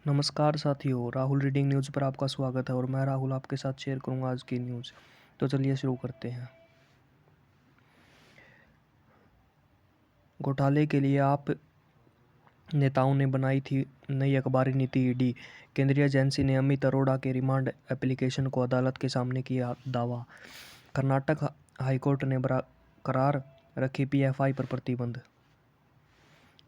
नमस्कार साथियों, Rahul reading news पर आपका स्वागत है और मैं राहुल आपके साथ शेयर करूंगा आज की न्यूज़। तो चलिए शुरू करते हैं। घोटाले के लिए आप नेताओं ने बनाई थी नई अखबारी नीति। ईडी केंद्रीय एजेंसी ने अमित अरोड़ा के रिमांड एप्लीकेशन को अदालत के सामने किया दावा। कर्नाटक हाईकोर्ट ने बरकरार रखी पीएफआई पर प्रतिबंध।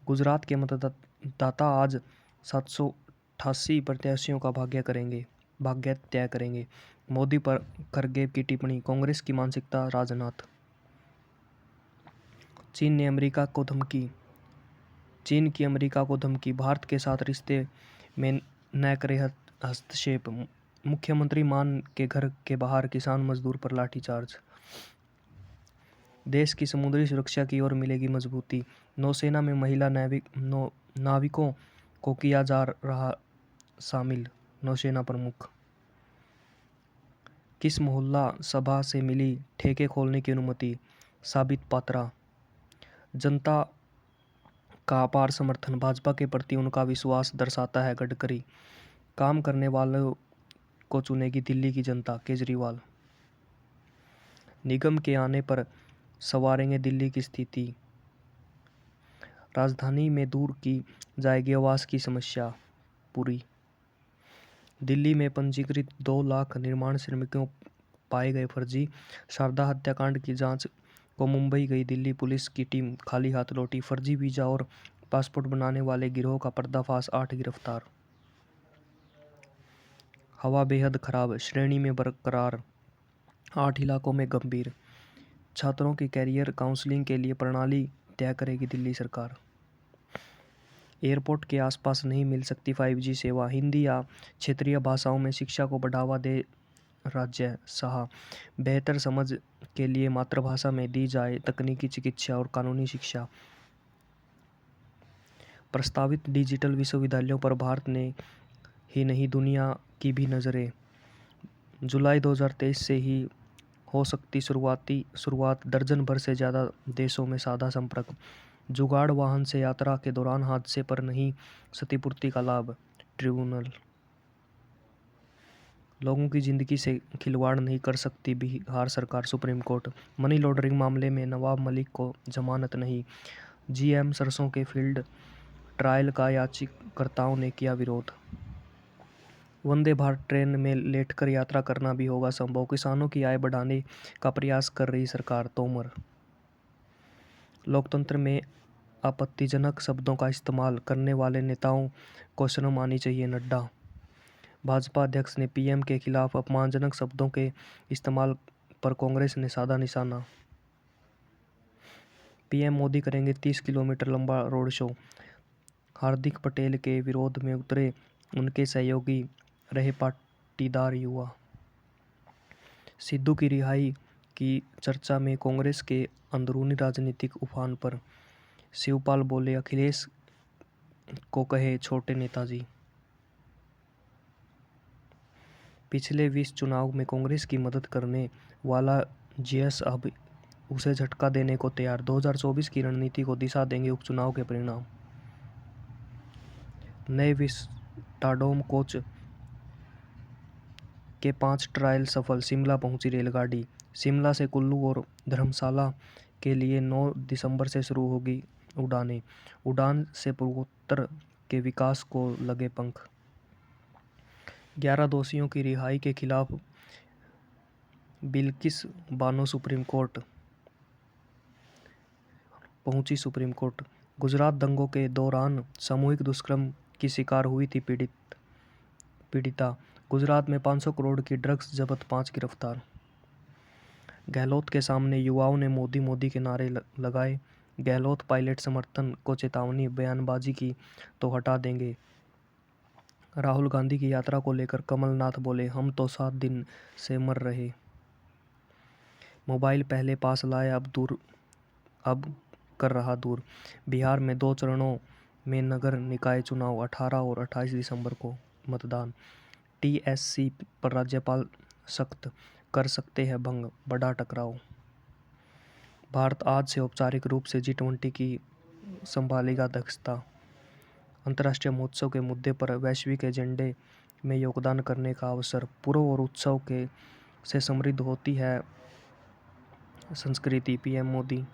गुजरात के मतदाता आज 788 प्रत्याशियों का भाग्य तय करेंगे। मोदी पर खरगे की टिप्पणी, कांग्रेस की मानसिकता। राजनाथ। चीन की अमेरिका को धमकी, भारत के साथ रिश्ते में न करे हस्तक्षेप। मुख्यमंत्री मान के घर के बाहर किसान मजदूर पर लाठीचार्ज। देश की समुद्री सुरक्षा की ओर मिलेगी मजबूती। नौसेना में महिला नाविकों को किया जा रहा शामिल। नौसेना प्रमुख। किस मोहल्ला सभा से मिली ठेके खोलने की अनुमति? साबित पात्रा। जनता का अपार समर्थन, भाजपा के प्रति उनका विश्वास दर्शाता है। गडकरी। काम करने वालों को चुनेगी दिल्ली की जनता। केजरीवाल। निगम के आने पर संवारेंगे दिल्ली की स्थिति। राजधानी में दूर की जाएगी आवास की समस्या। पुरी। दिल्ली में पंजीकृत 2 लाख निर्माण श्रमिकों पाए गए फर्जी। शारदा हत्याकांड की जांच को मुंबई गई दिल्ली पुलिस की टीम, खाली हाथ लौटी। फर्जी वीजा और पासपोर्ट बनाने वाले गिरोह का पर्दाफाश, 8 गिरफ्तार। हवा बेहद खराब श्रेणी में बरकरार, 8 इलाकों में गंभीर। छात्रों की कैरियर काउंसलिंग के लिए प्रणाली तय करेगी दिल्ली सरकार। एयरपोर्ट के आसपास नहीं मिल सकती 5G सेवा। हिंदी या क्षेत्रीय भाषाओं में शिक्षा को बढ़ावा दे राज्य। शाह। बेहतर समझ के लिए मातृभाषा में दी जाए तकनीकी शिक्षा और कानूनी शिक्षा। प्रस्तावित डिजिटल विश्वविद्यालयों पर भारत ने ही नहीं दुनिया की भी नज़रें। जुलाई 2023 से ही हो सकती शुरुआत, दर्जन भर से ज़्यादा देशों में साधा संपर्क। जुगाड़ वाहन से यात्रा के दौरान हादसे पर नहीं क्षतिपूर्ति का लाभ। ट्रिब्यूनल। लोगों की जिंदगी से खिलवाड़ नहीं कर सकती बिहार सरकार। Supreme court. मनी लॉन्ड्रिंग मामले में नवाब मलिक को जमानत नहीं। जीएम सरसों के फील्ड ट्रायल का याचिकाकर्ताओं ने किया विरोध। वंदे भारत ट्रेन में लेटकर यात्रा करना भी होगा संभव। किसानों की आय बढ़ाने का प्रयास कर रही सरकार। तोमर। लोकतंत्र में आपत्तिजनक शब्दों का इस्तेमाल करने वाले नेताओं को शर्म आनी चाहिए। नड्डा। भाजपा अध्यक्ष ने पीएम के खिलाफ अपमानजनक शब्दों के इस्तेमाल पर कांग्रेस ने साधा निशाना। पीएम मोदी करेंगे 30 किलोमीटर लंबा रोड शो। हार्दिक पटेल के विरोध में उतरे उनके सहयोगी रहे पाटीदार युवा। सिद्धू की रिहाई की चर्चा में कांग्रेस के अंदरूनी राजनीतिक उफान पर। शिवपाल बोले, अखिलेश को कहे छोटे नेताजी। पिछले 20 चुनाव में कांग्रेस की मदद करने वाला जेएस अब उसे झटका देने को तैयार। 2024 की रणनीति को दिशा देंगे उपचुनाव के परिणाम। नए विस्टाडोम कोच के 5 ट्रायल सफल। शिमला पहुंची रेलगाड़ी। शिमला से कुल्लू और धर्मशाला के लिए 9 दिसंबर से शुरू होगी उड़ानें। उड़ान से पूर्वोत्तर के विकास को लगे पंख। 11 दोषियों की रिहाई के खिलाफ बिल्किस बानो पहुंची सुप्रीम कोर्ट। गुजरात दंगों के दौरान सामूहिक दुष्कर्म की शिकार हुई थी पीड़िता। गुजरात में 500 करोड़ की ड्रग्स जब्त, 5 गिरफ्तार। गहलोत के सामने युवाओं ने मोदी मोदी के नारे लगाए। गहलोत पायलट समर्थन को चेतावनी, बयानबाजी की तो हटा देंगे। राहुल गांधी की यात्रा को लेकर कमलनाथ बोले, हम तो 7 दिन से मर रहे। मोबाइल पहले पास लाए, अब कर रहा दूर। बिहार में 2 चरणों में नगर निकाय चुनाव, 18 और 28 दिसंबर को मतदान। टीएससी पर राज्यपाल सख्त, कर सकते हैं भंग, बड़ा टकराव। भारत आज से औपचारिक रूप से G20 की संभालेगा अध्यक्षता। अंतर्राष्ट्रीय महोत्सव के मुद्दे पर वैश्विक एजेंडे में योगदान करने का अवसर। पूर्व और उत्सव के से समृद्ध होती है संस्कृति। पीएम मोदी।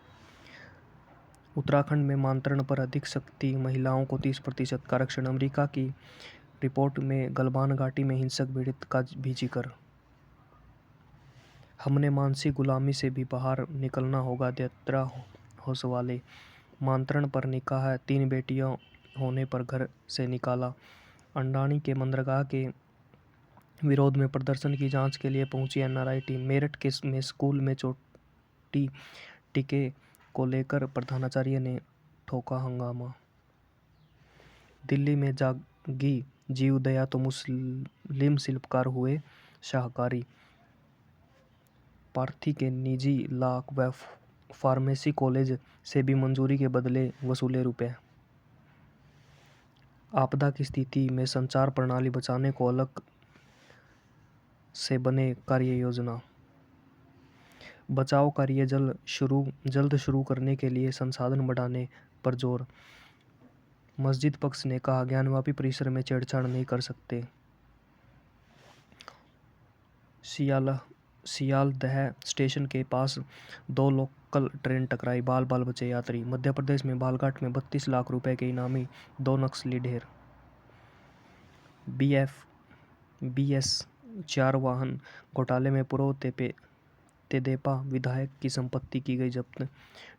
उत्तराखंड में मातृत्व पर अधिक सख्ती, महिलाओं को 30% का आरक्षण। अमेरिका की रिपोर्ट में गलवान घाटी में हिंसक पीड़ित का भी जिक्र। हमने मानसिक गुलामी से भी बाहर निकलना होगा, यात्रा होसवाले। मातृत्व पर निकाह, 3 बेटियां होने पर घर से निकाला। अंडानी के बंदरगाह के विरोध में प्रदर्शन की जांच के लिए पहुंची एनआरआई टीम। मेरठ के में स्कूल में चोटी टिके को लेकर प्रधानाचार्य ने ठोका हंगामा। दिल्ली में जागी जीव दया तो मुस्लिम शिल्पकार हुए शाहकारी। पार्थी के निजी लॉ व फार्मेसी कॉलेज से भी मंजूरी के बदले वसूले रुपए। आपदा की स्थिति में संचार प्रणाली बचाने को अलग से बने कार्य योजना। बचाव कार्य जल्द शुरू करने के लिए संसाधन बढ़ाने पर जोर। मस्जिद पक्ष ने कहा, ज्ञानवापी परिसर में छेड़छाड़ नहीं कर सकते। सियालदह स्टेशन के पास 2 लोकल ट्रेन टकराई, बाल बाल बचे यात्री। मध्य प्रदेश में बालघाट में 32 लाख रुपए के इनामी 2 नक्सली ढेर। BS 4 वाहन घोटाले में पूर्व तेदेपा विधायक की संपत्ति की गई जब्त।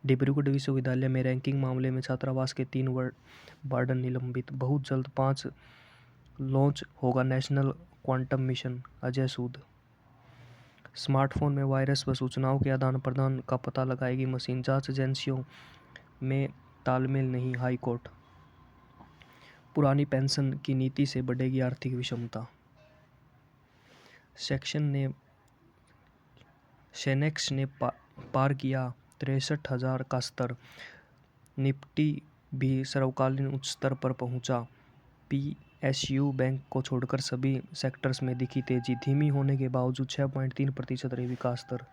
डिब्रूगढ़ विश्वविद्यालय में रैंकिंग मामले में छात्रावास के 3 वार्डन निलंबित। बहुत जल्द 5 लॉन्च होगा नेशनल क्वांटम मिशन, अजय सूद। स्मार्टफोन में वायरस व सूचनाओं के आदान प्रदान का पता लगाएगी मशीन। जांच एजेंसियों में तालमेल नहीं, हाई कोर्ट। पुरानी पेंशन की नीति से बढ़ेगी आर्थिक विषमता। सेनेक्स ने पार किया 63,000 का स्तर। निफ्टी भी सर्वकालीन उच्च स्तर पर पहुंचा। PSU बैंक को छोड़कर सभी सेक्टर्स में दिखी तेजी। धीमी होने के बावजूद 6.3% रही विकास दर।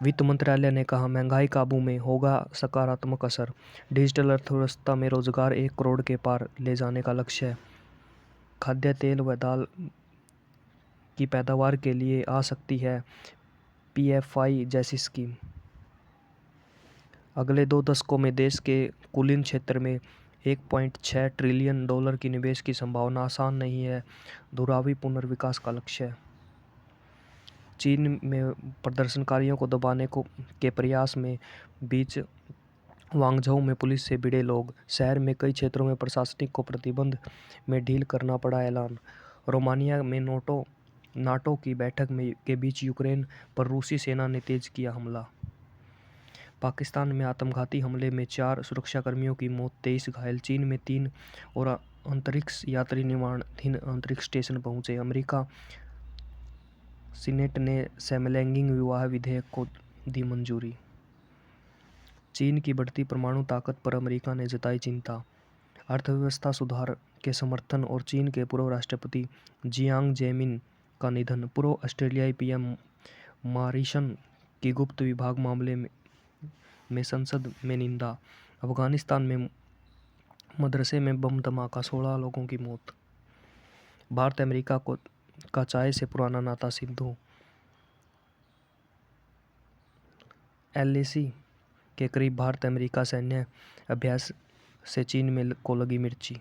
वित्त मंत्रालय ने कहा, महंगाई काबू में होगा सकारात्मक असर। डिजिटल अर्थव्यवस्था में रोजगार 1 करोड़ के पार ले जाने का लक्ष्य है। खाद्य तेल व दाल की पैदावार के लिए आ सकती है PFI जैसी स्कीम। अगले 2 दशकों में देश के कुलीन क्षेत्र में $1.6 ट्रिलियन की निवेश की संभावना आसान नहीं है, धुरावी पुनर्विकास का लक्ष्य है। चीन में प्रदर्शनकारियों को दबाने के प्रयास में बीच वांगझू में पुलिस से भिड़े लोग। शहर में कई क्षेत्रों में प्रशासनिक को प्रतिबंध में ढील करना पड़ा ऐलान। रोमानिया में नाटो की बैठक के बीच यूक्रेन पर रूसी सेना ने तेज किया हमला। पाकिस्तान में आत्मघाती हमले में 4 सुरक्षाकर्मियों की मौत, 23 घायल। चीन में 3 और अंतरिक्ष यात्री निर्माणाधीन अंतरिक्ष स्टेशन पहुंचे। अमेरिका सीनेट ने समलैंगिक विवाह विधेयक को दी मंजूरी। चीन की बढ़ती परमाणु ताकत पर अमेरिका ने जताई चिंता। अर्थव्यवस्था सुधार के समर्थन और चीन के पूर्व राष्ट्रपति जियांग जेमिन का निधन। पूर्व ऑस्ट्रेलियाई PM मॉरिसन की गुप्त विभाग मामले में संसद में निंदा। अफगानिस्तान में मदरसे में बम धमाका, 16 लोगों की मौत। भारत अमेरिका का चाय से पुराना नाता, सिद्धू। LAC के करीब भारत अमेरिका सैन्य अभ्यास से चीन में को लगी मिर्ची।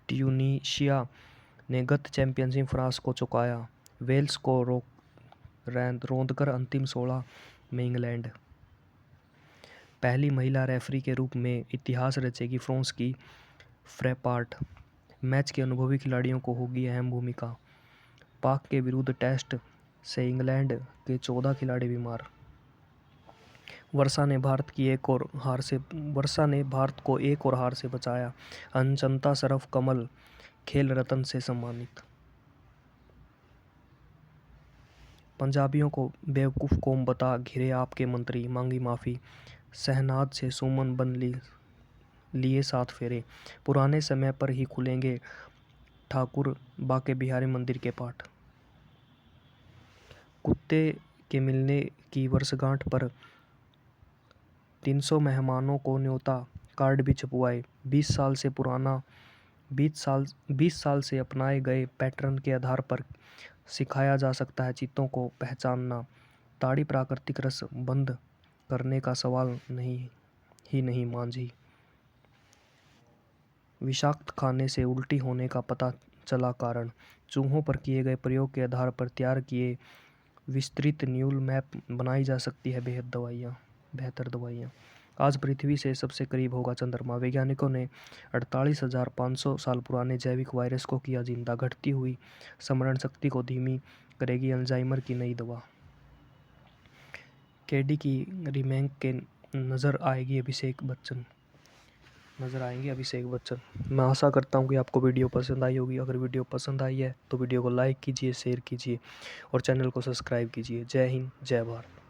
ट्यूनीशिया ने गत चैंपियनशिप फ्रांस को चौंकाया। वेल्स को रौंदकर अंतिम 16 में इंग्लैंड। पहली महिला रेफरी के रूप में इतिहास रचेगी फ्रांस की फ्रैपार्ट। मैच के अनुभवी खिलाड़ियों को होगी अहम भूमिका। पाक के विरुद्ध टेस्ट से इंग्लैंड के 14 खिलाड़ी बीमार। वर्षा ने भारत को एक और हार से बचाया। अंचंता सरफ कमल खेल रत्न से सम्मानित। पंजाबियों को बेवकूफ़ कौम बता घिरे आपके मंत्री, मांगी माफ़ी। शहनाज से सुमन बन लिए 7 फेरे। पुराने समय पर ही खुलेंगे ठाकुर बाके बिहारी मंदिर के पाठ। कुत्ते के मिलने की वर्षगांठ पर 300 मेहमानों को न्योता कार्ड भी छपवाए। 20 साल से अपनाए गए पैटर्न के आधार पर सिखाया जा सकता है चीतों को पहचानना। ताड़ी प्राकृतिक रस बंद करने का सवाल नहीं मांझी। विषाक्त खाने से उल्टी होने का पता चला कारण। चूहों पर किए गए प्रयोग के आधार पर तैयार किए विस्तृत न्यूल मैप बनाई जा सकती है बेहतर दवाइयाँ। आज पृथ्वी से सबसे करीब होगा चंद्रमा। वैज्ञानिकों ने 48,500 साल पुराने जैविक वायरस को किया जिंदा। घटती हुई स्मरण शक्ति को धीमी करेगी अल्जाइमर की नई दवा। केडी की रीमेक के नज़र आएंगे अभिषेक बच्चन। मैं आशा करता हूँ कि आपको वीडियो पसंद आई होगी। अगर वीडियो पसंद आई है तो वीडियो को लाइक कीजिए, शेयर कीजिए और चैनल को सब्सक्राइब कीजिए। जय हिंद, जय भारत।